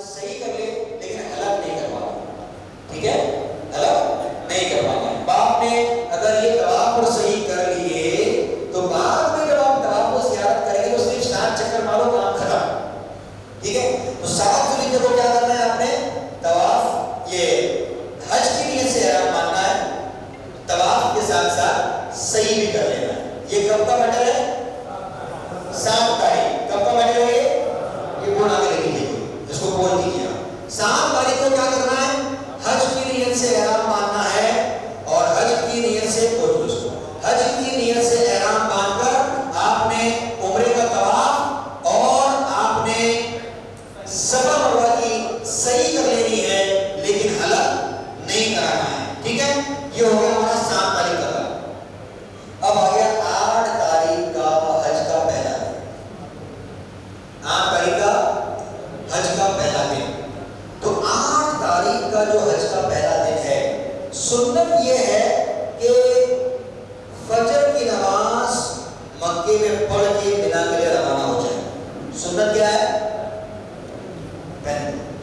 सही कर ले लेकिन हलक नहीं कर पाएंगे, ठीक है, हलक नहीं कर पाएंगे। बाप ने अगर ये तवाफ और सही कर लिए तो बाद में जब आप तवाफ और ज़ियारत करेंगे तो सिर्फ 7 चक्कर मारो, काम खत्म, ठीक है। तो 7 जुल्हिज्जा को क्या करना है आपने, तवाफ, ये हज की नीयत से ihram मानना है, तवाफ के साथ साथ सही भी कर लेना है। ये कब का मैटर है, 7 तारीख, कब का मैटर है ये बोल आगे लिखिए, इसको बोल दीजिए। 7 तारीख को क्या करना है, हज की नीयत से ihram मानना है और हज की नीयत से हज की नीयत से ihram बांधकर आपने उम्रे का तवाफ और आपने सफा मरवा की सही कर लेनी है लेकिन हलक नहीं कराना है, ठीक है। ये हो गया हमारा 7 तारीख का। अब आ गया 8 तारीख का हज का पहला दिन। 8 तारीख का हज का पहला दिन। तो 8 तारीख का जो हज का पहला दिन है, सुन्नत ये है कि फजर की नमाज मक्के में पढ़ के मिना के लिए रवाना हो जाए। सुन्नत क्या है,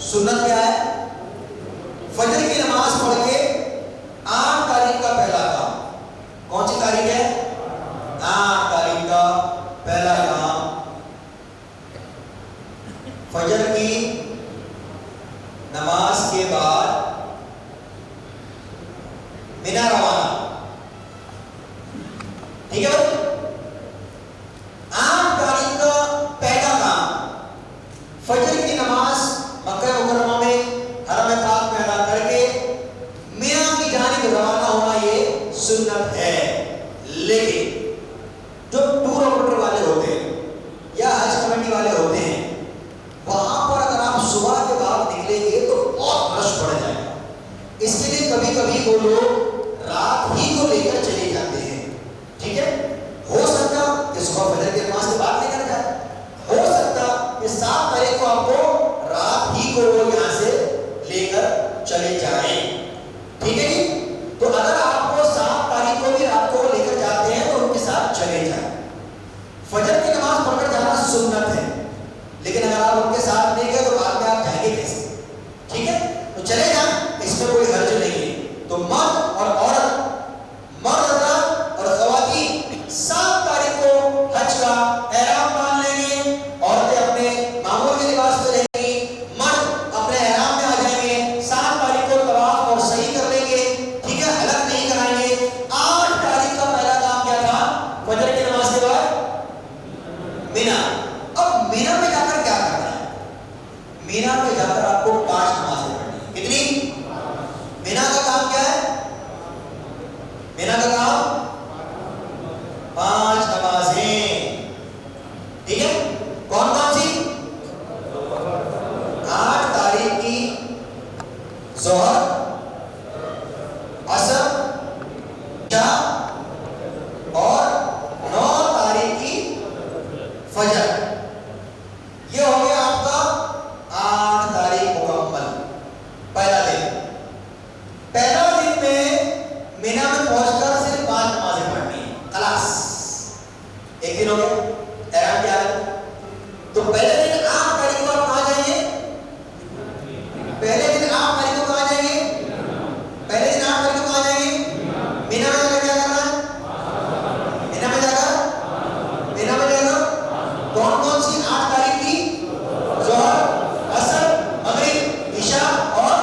सुन्नत क्या है, फजर की नमाज पढ़ के 8 तारीख का पहला काम, कौन सी तारीख है, 8 तारीख का पहला काम, फजर की नमाज के बाद मिना रवाना, ठीक है भाई। 8 तारीख का पहला काम, फजर की नमाज मक्का मुकर्रमा में हरम पाक में अदा करके मिना की जानिब रवाना होना, ये सुन्नत है। लेकिन जो टूर ऑपरेटर वाले होते हैं या हज कमेटी वाले होते हैं, वहां पर अगर आप सुबह के बाद निकलेंगे तो बहुत रश बढ़ जाएगा। इसके लिए कभी कभी वो लोग रात ही को लेकर चले जाते हैं, ठीक है। हो सकता कि सुबह फजर की नमाज के बाद लेकर जाए, हो सकता कि 7 तारीख को आपको रात ही को वो यहां से लेकर चले जाएं, ठीक है जी। तो अगर आपको 7 तारीख को भी रात को लेकर जाते हैं तो उनके साथ चले जाएं। फजर की नमाज पढ़कर जाना सुन्नत है, लेकिन अगर आप उनके साथ नहीं गए तो बाद में आप जाएंगे कैसे, ठीक है। तो चले जाएं, इसमें कोई हर्ज नहीं है। तो मर्द और औरत, मर्द हज़रात और ख़वातीन 7 तारीख को हज का ihram बांध लेंगे, औरतें अपने मामूल के लिबास में रहेंगी, मर्द अपने ihram में आ जाएंगे, 7 तारीख को तवाफ और सही कर लेंगे, ठीक है, हलक नहीं कराएंगे। 8 तारीख का पहला काम क्या था, फजर की नमाज के बाद मिना। अब मिना में जाकर क्या करना है, मिना में जाकर आपको 5 नमाजें पढ़नी है। कितनी, मिना का काम क्या है, मिना का काम 5 नमाजें, ठीक है। कौन कौन सी, 8 तारीख की ज़ोहर, असर, इशा और 9 तारीख की फजर। ये हो गया आपका 8 तारीख मुकम्मल, पहला दिन। पहला दिन में मिना में पहुंचकर सिर्फ 5 नमाजें पढ़नी है, खलास, एक दिन हो गया। ihram क्या है, तो पहले दिन 8 तारीख को आप कहां जाएंगे, पहले दिन 8 तारीख को कहां जाएंगे, पहले दिन 8 तारीख को कहां जाएंगे, मिना में जाकर क्या करना है, मिना में जाकर, मिना में जाकर कौन कौन सी 8 तारीख की, ज़ोहर, असर, मगरिब, इशा और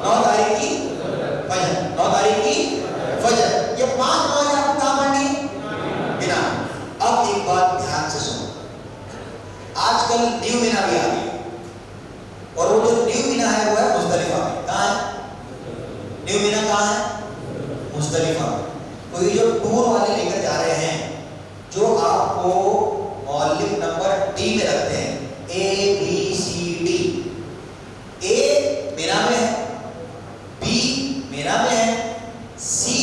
9 तारीख की फजर, 9 तारीख की फजर। ये 5 नमाज़ें आपको कहां पढ़नी है, मिना। अब एक बात ध्यान से सुनो, आजकल न्यू मिना भी आ गई और वो जो न्यू मिना है वो है मुज़दलिफा में। कहां है न्यू मिना, कहां है, मुज़दलिफा में। तो ये जो टूर वाले लेकर जा रहे हैं, जो आपको मौलिक नंबर डी में रखते हैं, ABCD, ए मिना में है, बी मिना में है, सी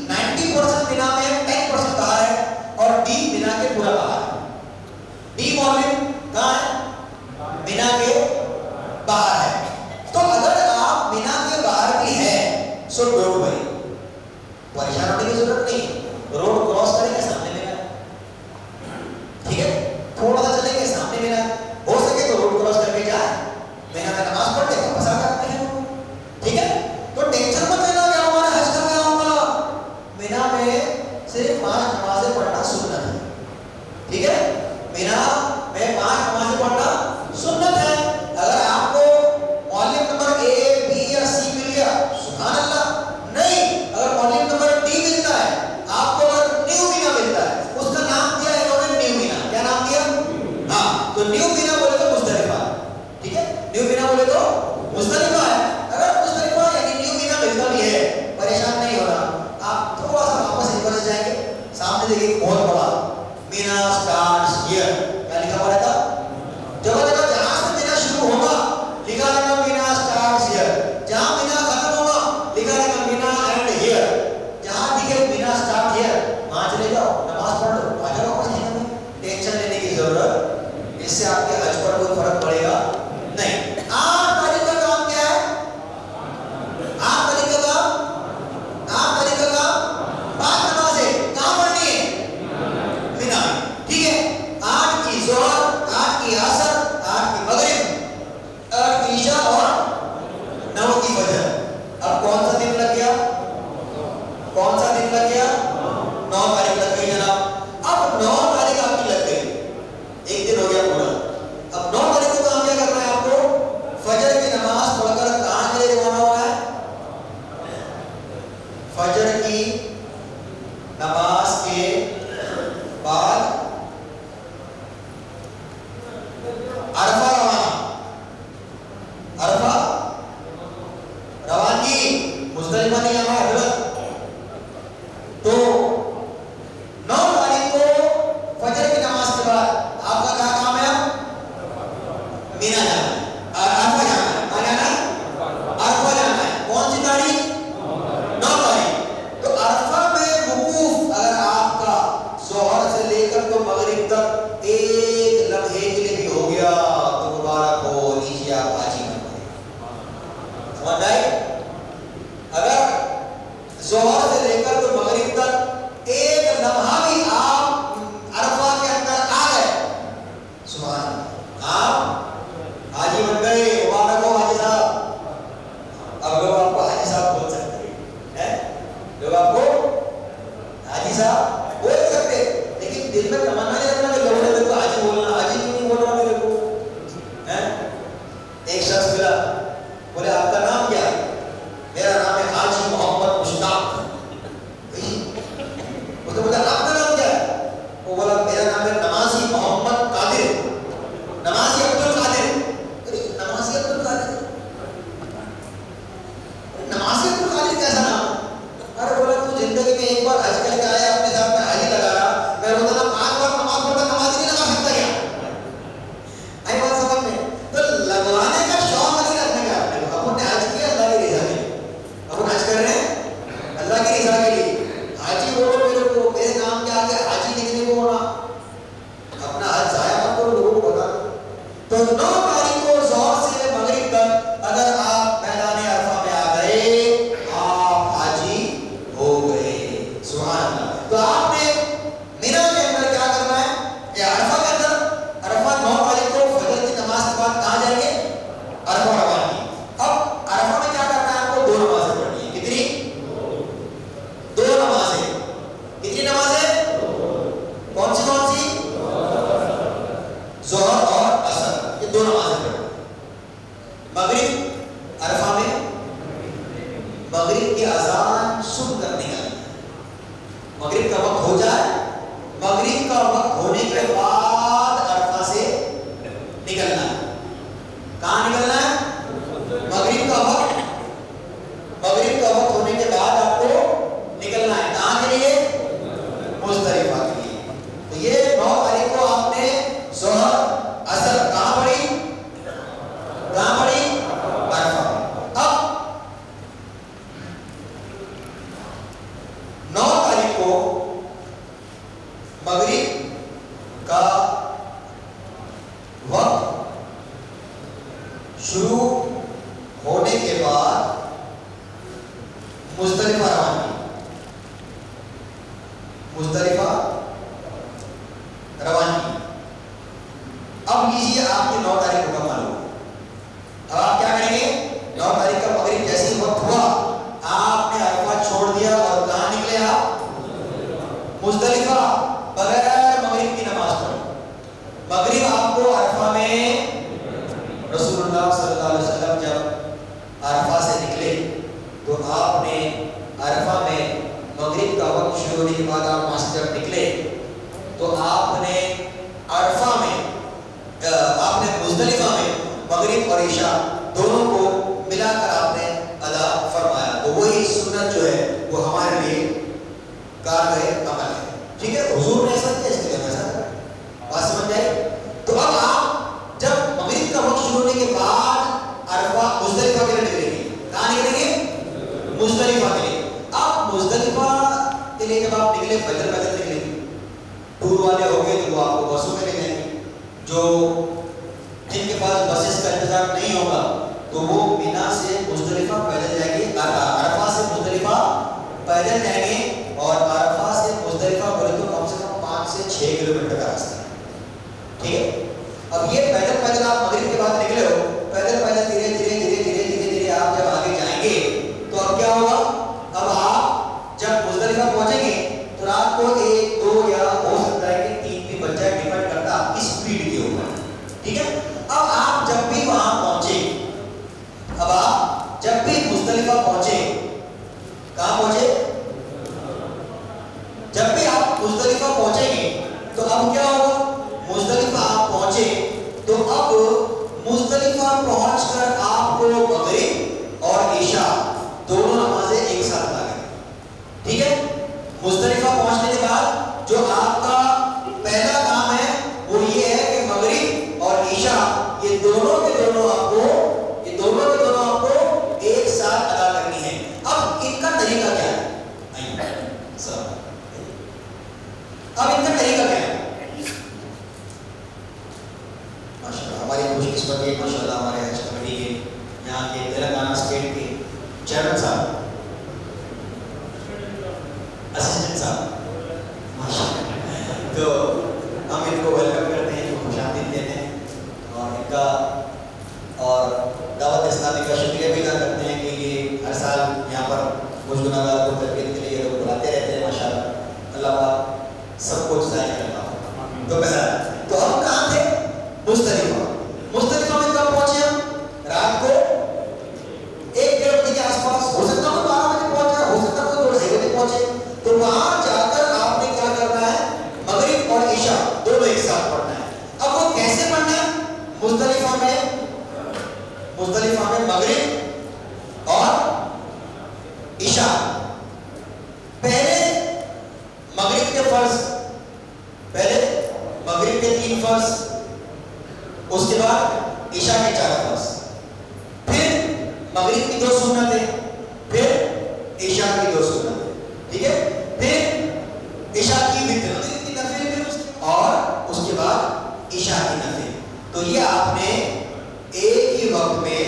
90% मिना में है, 10% बाहर है, और डी मिना के पूरा बाहर है। डी मौलिक कहां है, मिना के बाहर है। तो अगर आप मिना के बाहर भी हैं सो डोंट वरी, परेशान होने की जरूरत नहीं है। रोड क्रॉस करेंगे, सामने मिना है, ठीक है, थोड़ा सा चलेंगे, सामने मिना है, हो सके तो रोड क्रॉस करके जा न्यू मीना बोले तो मुज़दलिफा है। अगर मुज़दलिफा यानी न्यू मीना मिलता भी है, परेशान नहीं होना। आप थोड़ा सा वापस ऊपर से जाएंगे, सामने देखिए बहुत बड़ा मीना स्टार्ट्स हियर, क्या लिखा हुआ रहता? जगह जगह जहां से मीना शुरू होगा लिखा रहेगा मीना स्टार्ट्स हियर, जहां मीना खत्म होगा लिखा रहेगा मीना एंड हियर। जहां दिखे मीना स्टार्ट हियर वहां चले जाओ, नमाज पढ़ लो, आ जाओ वापस नहीं। टेंशन लेने की जरूरत, इससे आपके हज पर कोई फर्क पड़ेगा नहीं। 8 तारीख का काम क्या है? 8 तारीख का काम 5 नमाजें कहां पढ़नी है? मीना। ठीक है, 8 की ज़ोहर, 8 की असर, 8 की मगरिब, 8 की ईशा और 9 की फजर। अब कौन सा दिन लग गया? 9 तारीख लग गई जनाब। अब 9 तारीख आपकी लग गई, एक दिन हो गया पूरा। अब 9 तारीख को काम क्या करना है आपको? फजर की नमाज पढ़कर कहां के लिए रवाना होना है? फजर की नमाज के बाद अरफा रवानगी। मुज़दलिफा नहीं आना है हजरत। तो 9 तारीख को फजर की नमाज के बाद आपका क्या काम है? मीना जाना है, अरफा जाना है। कहाँ जाना है? अरफा जाना है। कौन सी तारीख? 9 तारीख। तो अरफा में वकूफ अगर आपका ज़ोहर से लेकर तो मगरिब तक एक लम्हे के लिए भी हो गया तो मुबारक हो, लीजिए आप हाजी बन गए। समझ आए? अगर ज़ोहर से लेकर तो मगरिब तक एक लम्हा भी आप अरफा के अंदर आ गए, सुभान अल्लाह, आप हाजी बन गए। मुबारक हो हाजी साहब। अब लोग आपको हाजी साहब बोल सकते हैं, लोग आपको हाजी साहब बोल सकते, लेकिन दिल में तमन्ना नहीं रखना कि लोगों ने मेरे को हाजी बोलना। हाजी क्यों नहीं बोल रहा मेरे को? हैं? एक शख्स मिला, बोले आपका नाम क्या है? मेरा नाम है हाजी मोहम्मद मुश्ताक। उसने बोला आपका नाम क्या है? वो बोला मेरा नाम है नमाजी मोहम्मद कादिर, नमाजी अब्दुल कादिर। अरे नमाजी अब्दुल कादिर, नमाजी अब्दुल कादिर कैसा नाम? अरे बोला तू जिंदगी में एक बार हज करके आया, अपने साथ में हाजी लगा रहा, मैं रोजाना 5 बार नमाज पढ़ता, नमाज नहीं लगा सकता क्या? आई बात समझ में? तो लगवाने का शौक नहीं रखने का आपने। अपन ने हज किया अल्लाह की रज़ा के लिए, अपन हज कर रहे हैं अल्लाह की रज़ा के लिए। हाजी बोलो मेरे को, मेरे नाम के आगे हाजी लिखने को होना, अपना हज जाया मत करो, लोगों को बता। तो 9 तारीख को ज़ोहर से मगरिब तक अगर आप मैदान अरफा में आ गए, आप हाजी हो गए। सुभान अल्लाह। तो आपने मीना के अंदर क्या करना है? ये अरफा के अंदर, अरफा 9 तारीख को फजर की नमाज के बाद कहां जाएंगे? अरफा रवानगी। अब अरफा में क्या करना है आपको? 2 नमाजें पढ़नी है। कितनी? 2 नमाजें। कितनी नमाजें? कौन सी? ज़ोहर और असर, ये 2 नमाजें पढ़नी। मगरिब अरफा में मगरिब की अजान सुनकर निकलना। मगरिब का वक्त हो जाए, मगरिब का वक्त होने के बाद अरफा से निकलना है। कहां निकलना है? मगरिब का वक्त होने के बाद आपको निकलना है। कहां के लिए? मुज़दलिफा के लिए। तो ये 9 तारीख को आपने ज़ोहर असर कहां पढ़ी? अरफा। अब 9 तारीख को मगरिब का वक्त शुरू होने के बाद मुज़दलिफा रवानगी। अब लीजिए आपकी 9 तारीख को मालूम। अब आप क्या करेंगे? 9 तारीख का मगरिब जैसे ही वक्त हुआ, आपने अरफा छोड़ दिया और कहां निकले आप? मुज़दलिफा, बगैर मगरिब की नमाज पढ़ी। मगरिब आपको अरफा में, रसूलुल्लाह सल्लल्लाहु अलैहि वसल्लम जब अरफा से निकले तो आपने अरफा में मगरिब का वक्त शुरू होने के बाद आप वहां से जब निकले तो आपने अरफा में, आपने मुज़दलिफा में मगरिब और ईशा दोनों को मिलाकर आपने अदा फरमाया। तो वही सुन्नत जो है वो हमारे लिए कारगर अमल है। ठीक है, हुजूर ने ऐसा किया, इसलिए हम ऐसा करें। बात समझ आई? तो अब आप जब मगरिब का वक्त शुरू होने के बाद अरफा मुज़दलिफा के लिए निकलेंगे। कहाँ निकलेंगे? मुज़दलिफा के लिए। अब मुज़दलिफा के लिए जब आप निकले, पैदल पैदल निकलेंगे। टूर वाले हो गए तो वो आपको बसों में ले जाएंगे। जो जिनके पास बसेस का इंतजाम नहीं होगा तो वो मिना से मुज़दलिफा पैदल जाएंगे, अरफा से मुज़दलिफा पैदल जाएंगे। और अरफा से मुज़दलिफा बोले तो कम से कम 5 से 6 किलोमीटर का रास्ता है। ठीक है, अब ये पैदल पैदल आप मगरिब के बाद निकले हो, पैदल पैदल धीरे धीरे धीरे धीरे धीरे धीरे आप जब आगे जाएंगे तो अब क्या होगा? अब आप जब मुज़दलिफा पहुंचेंगे तो रात को 1, 2 या हो सकता है कि 3 भी बच जाए, डिपेंड करता है आपकी स्पीड के ऊपर। ठीक है, अब आप जब भी वहां पहुंचे, अब आप जब भी मुज़दलिफा पहुंचे, कहां पहुंचे? जब भी आप मुज़दलिफा पहुंचेंगे तो अब क्या होगा? मुज़दलिफा आप पहुंचे तो अब मुज़दलिफा पहुंचकर आपको मगरिब और इशा दोनों नमाजें एक साथ अदा करें। ठीक है, मुज़दलिफा पहुंचने के बाद जो आपका पहला काम है वो ये है कि मगरिब और इशा ये दोनों के दोनों आपको एक साथ अदा करनी है। अब इनका तरीका क्या है? अब इनका तरीका क्या है? माशाल्लाह, हमारी खुशकिस्मती है माशाल्लाह, हमारे हज कमेटी के यहाँ के तेलंगाना स्टेट के चेयरमैन साहब, असिस्टेंट साहब माशाल्लाह, तो हम इनको वेलकम करते हैं, इनको खुशामदीद देते हैं और इनका और दावत इस्लामी का शुक्रिया भी अदा करते हैं कि ये हर साल यहाँ पर कुछ गुनाहगार को तरबियत के लिए ये लोग बुलाते रहते हैं। माशाल्लाह, अल्लाह पाक सबको जाहिर करता हो। तो तो हम कहाँ थे? मुज़दलिफा। मुज़दलिफा में कब पहुंचे हम? रात को 1-1:30 बजे के आसपास, हो सकता है 12 बजे पहुंचे, हो सकता है 2-2:30 बजे पहुंचे। तो वहां जाकर आपने क्या करना है? मगरिब और इशा दोनों एक साथ पढ़ना है। अब वो कैसे पढ़ना है? मुज़दलिफा में मगरिब और इशा, पहले मगरिब के फर्ज, पहले मगरिब के 3 फर्ज, उसके बाद इशा के 4 फर्ज, फिर मगरिब की 2 सुन्नतें, फिर इशा की 2 सुन्नतें। ठीक है, फिर इशा की वित्र, मगरिब की नफिल, और उसके बाद इशा की नफिल। तो ये आपने एक ही वक्त में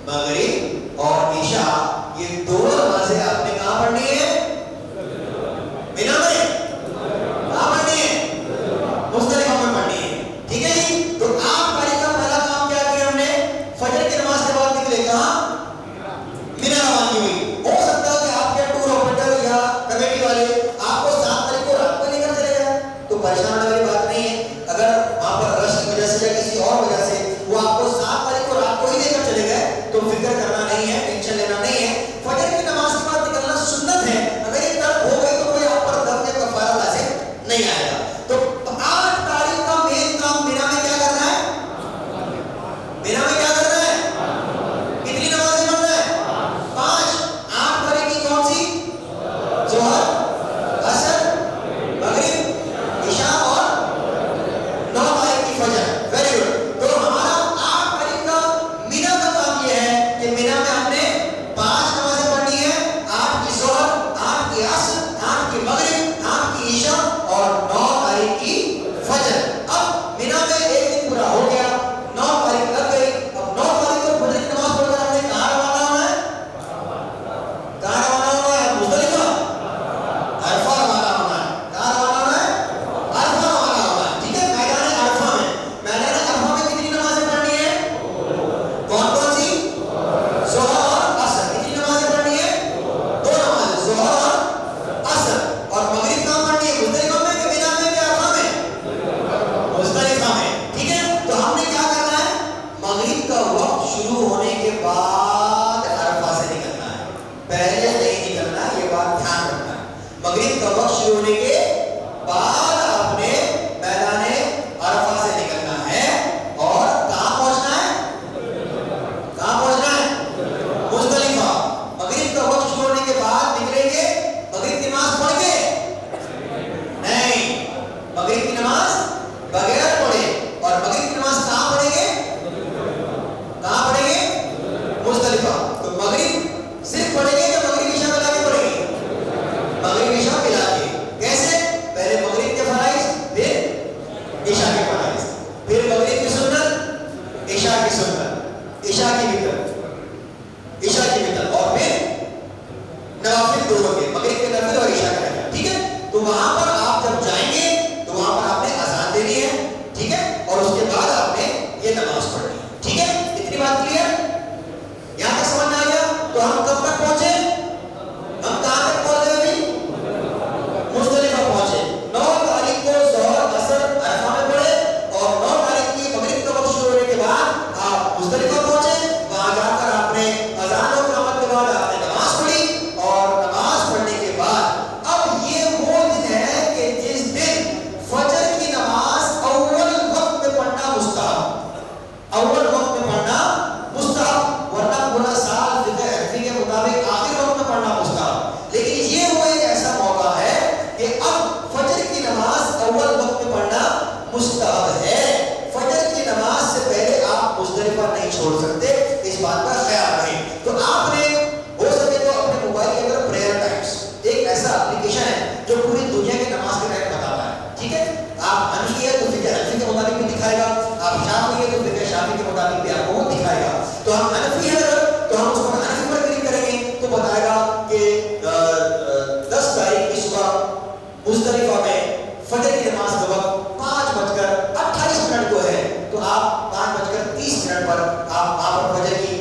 मगरिब और इशा ये 2 नमाजें आपने कहां पढ़नी है? मिना में। कहां पढ़नी है? मुज़दलिफा में पढ़नी है। ठीक है जी, तो आप का पहला काम क्या किया हमने? फजर की नमाज के बाद निकले कहां? मिना रवानगी हुई। हो सकता है कि आपके टूर ऑपरेटर या कमेटी वाले आपको 7 तारीख को रात को लेकर चले जाए, तो परेशान होने वाली बात नहीं है। अगर वहां पर रश की वजह से या किसी और वजह से वो आपको 7 तारीख को रात को ही लेकर चले गए तो फिक्र करना नहीं है, टेंशन लेना नहीं है। फजर की नमाज सुन्नत, इशा की वितर, इशा की वितर, और फिर नवाफिल दोनों के, मगरिब के नफिल और इशा का नफिल, ठीक है। तो वहां पर आप जब जाएंगे तो वहां पर आपने अजान देनी है, ठीक है, और उसके बाद आपने ये नमाज पढ़नी है, ठीक है। इतनी बात क्लियर, यहां तक समझ में आ गया। तो हम कब तक पहुंचे, हम कहां तक पहुंचे अभी, मुज़दलिफा पहुंचे। 9 तारीख को ज़ोहर असर अरफा में पढ़े और 9 तारीख की मगरिब का वक्त शुरू होने के बाद आप मुज़दलिफा पहुंचे। वहां जाकर आपने अजान और इकामत के बाद आपने नमाज पढ़ी, और नमाज पढ़ने के बाद अब ये वो दिन है कि जिस दिन फजर की नमाज अव्वल वक्त में पढ़ना मुस्तहब, अव्वल वक्त में पढ़ना मुस्तहब, वरना पूरा साल फिक्र हनफी के मुताबिक आखिर वक्त में पढ़ना मुस्तहब। लेकिन ये वो एक ऐसा मौका है कि अब फजर की नमाज अव्वल वक्त में पढ़ना मुस्तहब है। फजर की नमाज से पहले आप मुज़दलिफा नहीं छोड़ सकते, इस बात का ख्याल रखें। तो आपने हो सके तो अपने मोबाइल के अंदर प्रेयर टाइम्स एक ऐसा एप्लीकेशन है जो पूरी दुनिया के नमाज के टाइम बताता है, ठीक है। आप हनफी है तो फिक्र हनफी के मुताबिक भी दिखाएगा, आप शाफी है तो फिक्र शाफी के मुताबिक भी आपको वो दिखाएगा। तो हम हनफी है तो हम उसको हनफी पर क्लिक करेंगे तो बताएगा कि 10 तारीख की सुबह मुज़दलिफा में फजर की नमाज का वक्त 5:28 को है। तो आप 5:30 पर आप वहां पर फजर की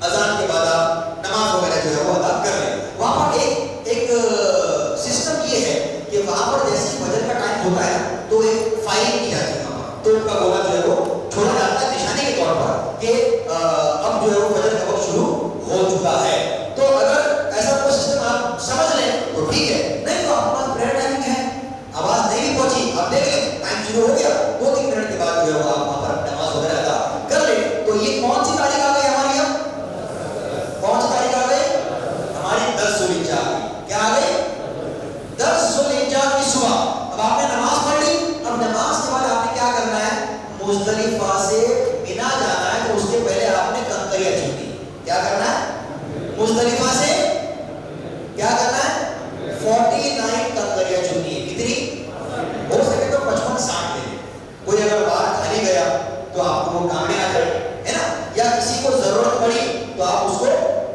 अजान के बाद आप नमाज वगैरह जो है वो अदा कर लें। वहां पर एक सिस्टम ये है कि वहां पर जैसे फजर का टाइम होता है तो एक फाइल की जाती है, वहां पर तो उनका गोला जो है वो छोड़ा जाता है निशाने के तौर पर कि अब जो है वो फजर का वक्त शुरू हो चुका है। तो अगर ऐसा कोई सिस्टम आप समझ लें तो ठीक है, नहीं तो आपके पास प्रेयर टाइमिंग है, आवाज नहीं भी पहुंची, आप देख लें टाइम शुरू हो गया, 2-3 मिनट के बाद जो है वो आप वहां पर नमाज वगैरह अदा कर ले। तो ये कौन सी तारीख आ गई हमारी, अब कौन सी तारीख आ गई हमारी, 10 ज़ुल्हिज्जा आ गई। क्या आ गई, 10 ज़ुल्हिज्जा की सुबह। अब आपने नमाज पढ़ ली, अब नमाज के बाद आपने क्या करना है, मुज़दलिफा से मिना जाना है। तो उसके पहले आपने कंकरियां चुननी, क्या करना है, मुज़दलिफा से क्या करना है, 49 कंकरियां चुननी है। कितनी हो सके तो 55-60 ले लें। कोई अगर बाहर खाली गया तो आपको वो काम में आ जाए, है ना, या किसी को जरूरत पड़ी तो आप उसको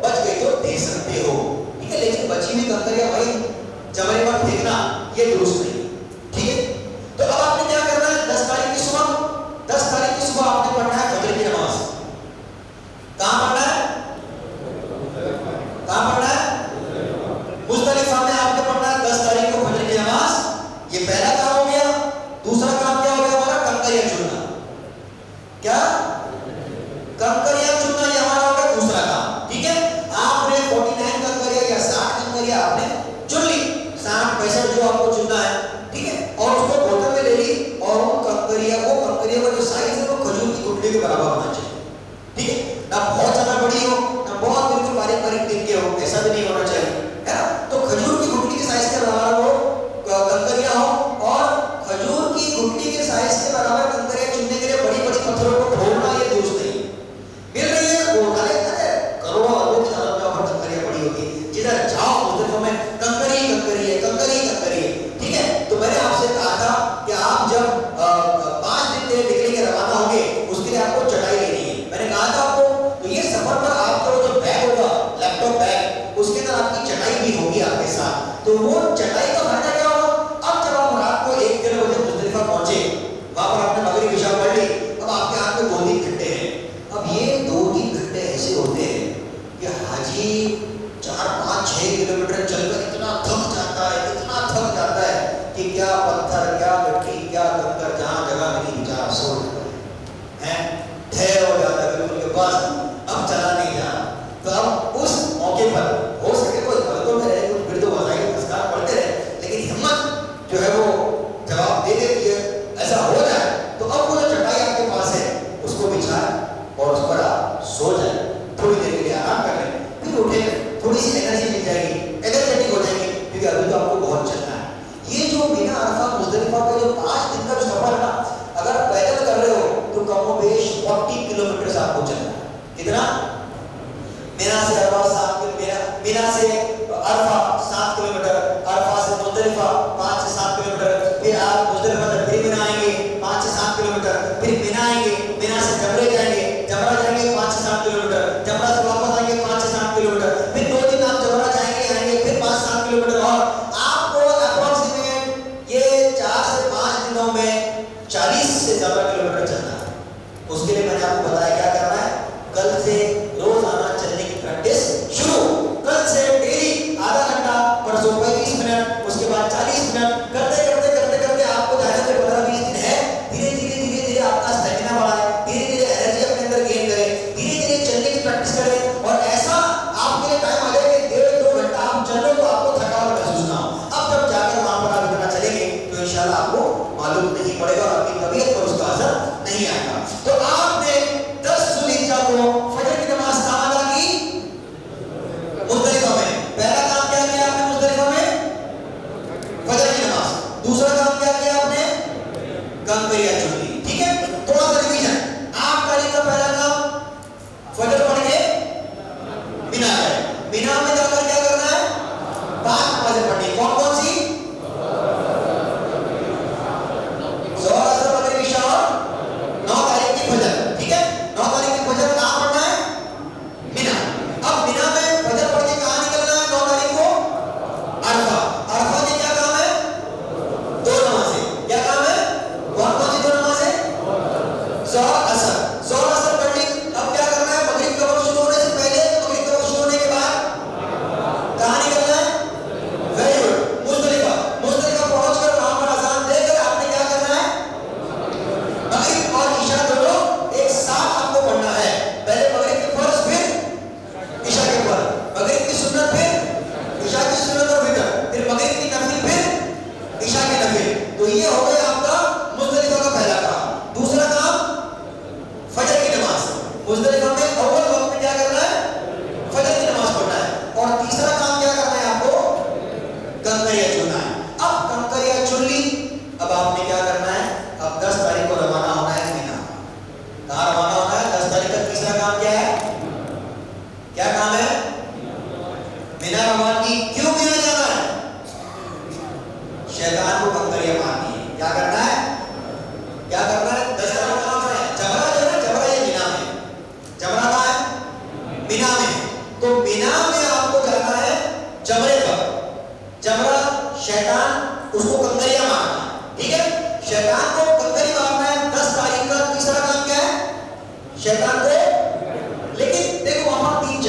बच गई तो दे सकते हो, ठीक है। लेकिन बची हुई कंकरियां भाई जमरे पर फेंकना ये दुरुस्त नहीं, ठीक है। तो अब आपने क्या करना है, 10 तारीख की सुबह, 10 तारीख की सुबह आपने पढ़ना है फजर की नमाज। कहां पढ़ना है, कहां पढ़ना है, मुज़दलिफा में आपने पढ़ना है 10 तारीख को फजर की नमाज। ये पहला काम हो गया। दूसरा काम क्या हो गया हमारा, कंकरियां चुनना। क्या, कंकरियां चुनना ये हमारा हो गया दूसरा काम, ठीक है। आपने 49 कंकरियां या 60 कंकरियां आपने चुन ली, 60-65 जो आपको चुनना है, ठीक है, और उसको बोतल में ले ली। और वो कंकरियां का जो साइज है वो खजूर की गुठली के बराबर होना चाहिए, ठीक है, ना बहुत ज्यादा बड़ी हो ना बहुत बिल्कुल बारीक बारीक तिनके हो, ऐसा भी नहीं होना चाहिए, है ना। तो खजूर की गुठली के साइज के बराबर वो कंकरियां हो, और खजूर की गुठली के साइज के बराबर कंकरियां चुनने के लिए बड़ी बड़ी पत्थरों को फोड़ना ये दुरुस्त नहीं। मिल रही है वो अरे करोड़ों अरबों की तादाद में वहां कंकरियां पड़ी होती है, जिधर जाओ मुज़दलिफा में कंकरी कंकरी है, कंकरी कंकरी है, ठीक है। तो मैंने आपसे कहा था कि आप जब 5 दिन के लिए निकलने के रवाना होंगे उसके लिए आपको चटाई लेनी है, मैंने कहा था आपको। तो ये सफर पर आपका वो जो बैग होगा, लैपटॉप बैग, उसके अंदर आपकी चटाई भी होगी आपके साथ। तो वो चटाई का फायदा क्या होगा, अब जब आप रात को 1-1:30 बजे मुज़दलिफा पहुंचे, वहां पर आपने मगरिब इशा पढ़ ली, अब आपके हाथ में 2-3 घंटे हैं। अब ये 2-3 घंटे ऐसे होते हैं कि हाजी 4-5-6 किलोमीटर चलकर इतना थक जाता है, इतना थक जाता है कि क्या पत्थर, क्या मिट्टी, क्या कंकर, जहां जगह मिली बेचारा सो है, ठहर हो जाता है बिल्कुल के पास, अब चला नहीं जा रहा। तो अब उस मौके पर हो सके कोई गलतों में रहे, कुछ बिरदो बजाई नमस्कार पढ़ते रहे, लेकिन हिम्मत जो है वो जवाब दे देती है, ऐसा हो जाए तो अब वो जो चटाई आपके पास है उसको बिछाए और उस पर आप सो जाए, थोड़ी देर के लिए आराम कर लें, फिर उठे, थोड़ी सी एनर्जी मिल जाएगी, एनर्जेटिक हो जाएगी, क्योंकि अभी तो आपको बहुत चलना है। ये जो मिना अरफा मुज़दलिफा का जो 5 दिन का जो सफर है ना, अगर पैदल कर रहे हो तो कमोबेश 40 किलोमीटर आपको चलना है। कितना, मिना से अरफा 7 किलोमीटर, मिना से अरफा 7 किलोमीटर, अरफा से मुज़दलिफा 5 से 7 किलोमीटर, फिर आप मुज़दलिफा से फिर मिना आएंगे 5 से 7 किलोमीटर, फिर मिना आएंगे, मिना से जमरे जाएंगे, जमरा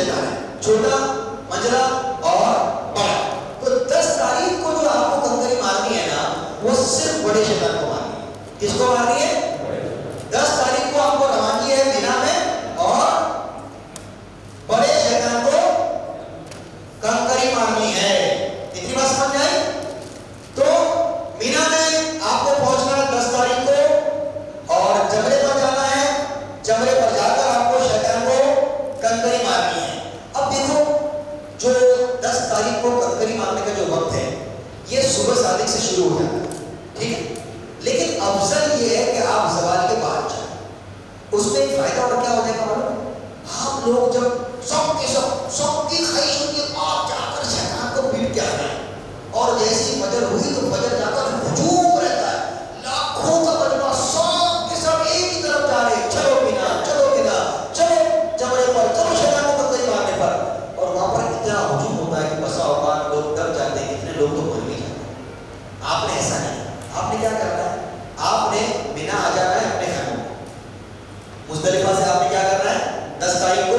शैतान है, छोटा, मंझला और बड़ा। तो 10 तारीख को जो आपको कंकरी मारनी है ना, वो सिर्फ बड़े शैतान को मारनी है। किसको मारनी है? 10 तारीख को आपको रवानगी है मीना में, और बड़े शैतान को कंकरी मारनी है। इतनी बात समझ में आई? तो मीना में आपको पहुंचना है 10 तारीख को, और जमरे पर जाना है। जमरे पर जाकर आपको शैतान को कंकरी मारनी है। अब देखो, जो 10 तारीख को कंकरी मारने का जो वक्त है, ये सुबह सादिक से शुरू हो जाता है, ठीक है? लेकिन अफजल ये है कि आप ज़वाल के बाद जाए। उसमें एक फायदा और क्या हो जाएगा मालूम? आप लोग जब सबकी ख्वाहिश होती है आप जाकर शैतान को पीट के आ जाए, और जैसी फजर हुई तो फजर जाकर हुजूम रहता है, लाखों का मजमा सब के सब एक ही तरफ जा रहे, चलो बिना, चलो बिना, चलो जमरे पर, चलो शैतान को कंकरी मारने पर। और वहां पर इतना हुजूम होता है कि बसा औकात लोग डर जाते हैं, कितने लोग तो मर भी जाते हैं। आपने ऐसा नहीं, आपने क्या करना है? आपने बिना आ जाना है अपने घर में। मुज़दलिफा से आपने क्या करना है? 10 तारीख को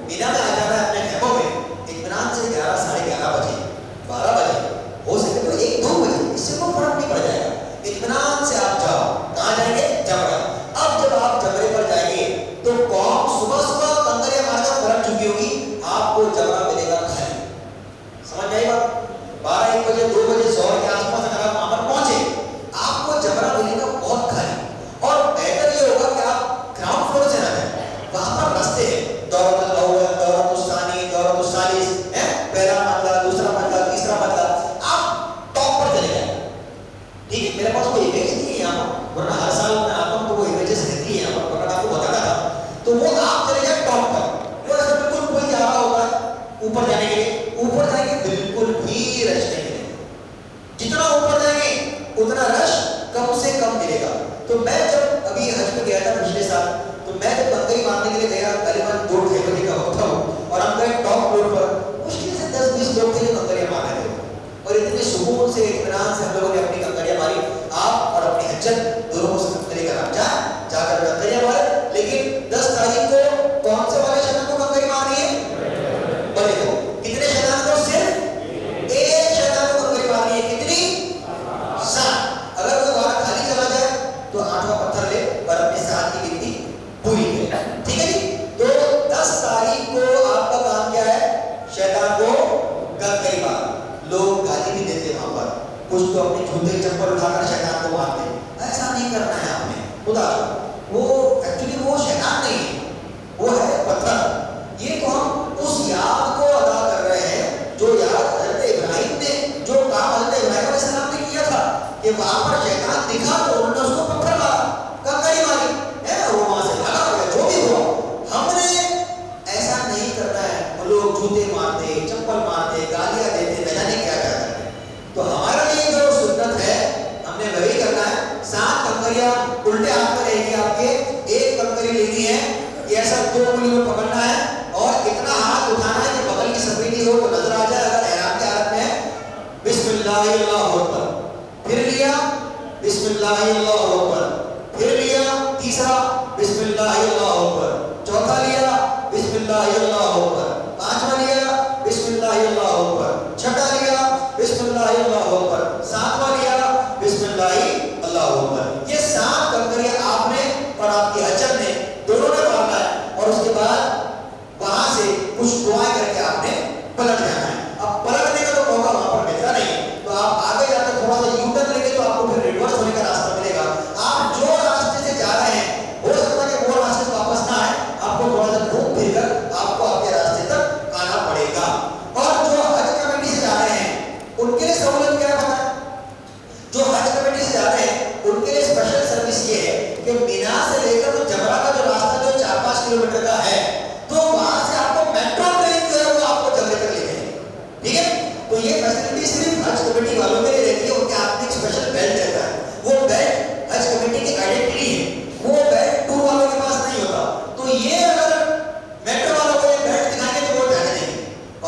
मीना में आ जाना है अपने खेमों में। इत्मीनान से 11, साढ़े 11 बजे, 12 बजे, हो सके तो 1-2 बजे, इससे कोई फर्क नहीं पड़ जाएगा। इत्मीनान से आप जाओ। कहाँ जाएंगे? जमरा। अब जब आप जमरे पर जाएंगे तो कौम सुबह सुबह कंकरियां मारकर पलट चुकी होगी, आपको जमरा मिलेगा खाली। समझ में आई बात? 12-1 बजे, 2 बजे, ज़ोहर के आसपास अगर आप वहां पर पहुंचे, आपको जमरा मिलेगा बहुत खाली। और बेहतर ये होगा कि आप ग्राउंड फ्लोर से ना जाए, वहां पर रास्ते हैं, दौरतुल अव्वल, दौरतुल सानी, दौरतुल सालिस है, पहला मंजिला, दूसरा मंजिला, तीसरा मंजिला, आप टॉप पर चले जाए। ठीक है? मेरे पास कोई इमेज नहीं है यहाँ पर, वरना हर साल मैं आता हूँ तो वो इमेजेस रहती है यहाँ पर, वरना आपको बताना था। तो वो आप चले जाए टॉप पर, वो ऐसा बिल्कुल कोई जा रहा होगा ऊपर जाने के लिए, ऊपर जाएंगे बिल्कुल भी रश नहीं मिलेगा। जितना ऊपर जाएंगे उतना रश कम से कम मिलेगा। तो मैं जब अभी हज में गया था पिछले साल, तो मैं जब कंकरी मारने के लिए गया, करीबन 2-2:30 बजे का वक्त था, और हम गए टॉप फ्लोर पर, मुश्किल से 10-20 लोग थे जो कंकरियां मार रहे थे, और इतने सुकून से, इत्मीनान से हम लोगों ने अपनी कंकरियां मारी। आप और अपनी हज्जत दोनों को कंकरी का नाम जाकर कंकरियां मारे। लेकिन 10 तारीख को कौन से वाले शैतान को कंकरी मारनी है? बड़े को। कितने शैतान को? सिर्फ एक शैतान को कंकरी मारनी है। कितनी? 7। अगर वो वाला खाली चला जाए तो 8वां पत्थर ले और अपनी 7 की गिनती पूरी करे। ठीक है जी? तो 10 तारीख को आपका काम क्या है? शैतान को कंकरी मारना। लोग गाली भी देते वहां पर, कुछ तो अपने जूते चप्पल उठाकर शैतान को मारते हैं। ऐसा नहीं करना है आपने। खुदा वो एक्चुअली वो शैतान नहीं है, वो है पत्थर। ये तो हम उस याद को अदा कर रहे हैं जो याद हज़रत इब्राहिम ने, जो काम हज़रत इब्राहिम अलैहिस्सलाम ने किया था कि वहां पर शैतान दिखा तो उन्होंने उसको पत्थर मारा, कंकरी मारी है, वो वहां से भागा गया। जो भी हुआ, हमने ऐसा नहीं करना है। वो लोग जूते मारते, चप्पल मारते, गालियां देते, न जाने क्या क्या करते। तो हमारा लिए जो सुन्नत है, हमने वही करना है। 7 कंकरियां उल्टे हाथ में रहेगी आपके, एक कंकरी लेनी है, ये ऐसा 2 उंगली में पकड़ना है, और इतना हाथ उठाना है कि बगल की सफेदी हो तो नजर आ जाए। अगर ihram की हालत में है, बिस्मिल्लाह अल्लाहु अकबर, फिर लिया बिस्मिल्लाह अल्लाहु अकबर, फिर लिया तीसरा बिस्मिल्लाह अल्लाहु अकबर, चौथा लिया बिस्मिल्लाह अल्लाहु अकबर, पांचवा लिया बिस्मिल्लाह अल्लाहु अकबर, छठा लिया बिस्मिल्लाह अल्लाहु अकबर, सातवां लिया बिस्मिल्लाह अल्लाहु अकबर। ये 7 कंकरियां आपने और आपकी हज्जत ने दोनों ने मारना है, और उसके बाद वहां से कुछ दुआएं करके आपने पलट जाना है। अब पलटने का तो मौका वहां पर मिलता नहीं, तो आप आगे जाकर थोड़ा सा यू-टर्न लेंगे तो आपको फिर रिवर्स होने का रास्ता मिलेगा। आप जो रास्ते से जा रहे हैं, हो सकता है कि वो रास्ते से वापस ना आए, आपको थोड़ा सा घूम फिर कर आपको आपके रास्ते तक आना पड़ेगा। और जो हज कमेटी से जा रहे हैं उनके लिए सहूलत क्या है? जो हज कमेटी से जा रहे हैं उनके लिए स्पेशल सर्विस ये है कि मीना से लेकर तो जमरा का जो रास्ता जो 4-5 किलोमीटर का है, तो वहां से आपको मेट्रो ट्रेन जो है वो आपको जमरे तक ले जाएगी। ठीक है? तो ये फैसिलिटी सिर्फ हज कमेटी वालों के लिए रहती है। उनके हाथ में एक स्पेशल बेल्ट रहता है, वो बेल्ट हज कमेटी की आइडेंटिटी है, वो बेल्ट टूर वालों के पास नहीं होता। तो ये अगर मेट्रो वालों को ये बेल्ट दिखाएंगे तो वो जाने देंगे,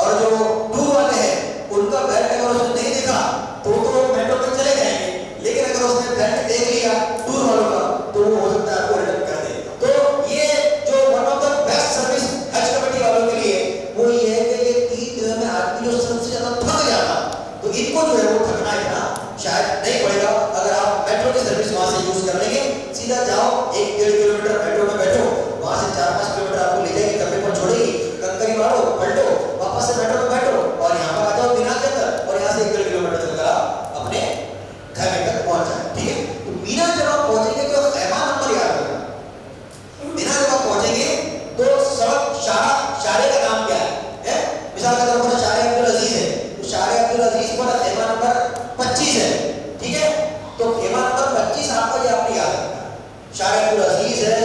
और जो टूर वाले हैं उनका बेल्ट अगर उसने नहीं देखा तो मेट्रो पर चले जाएंगे। लेकिन अगर उसने बेल्ट देख लिया टूर वालों का, तो वो हो सकता है आपको रिटर्न कर दे। तो ये जो वन ऑफ द बेस्ट शारपुर अजीज है,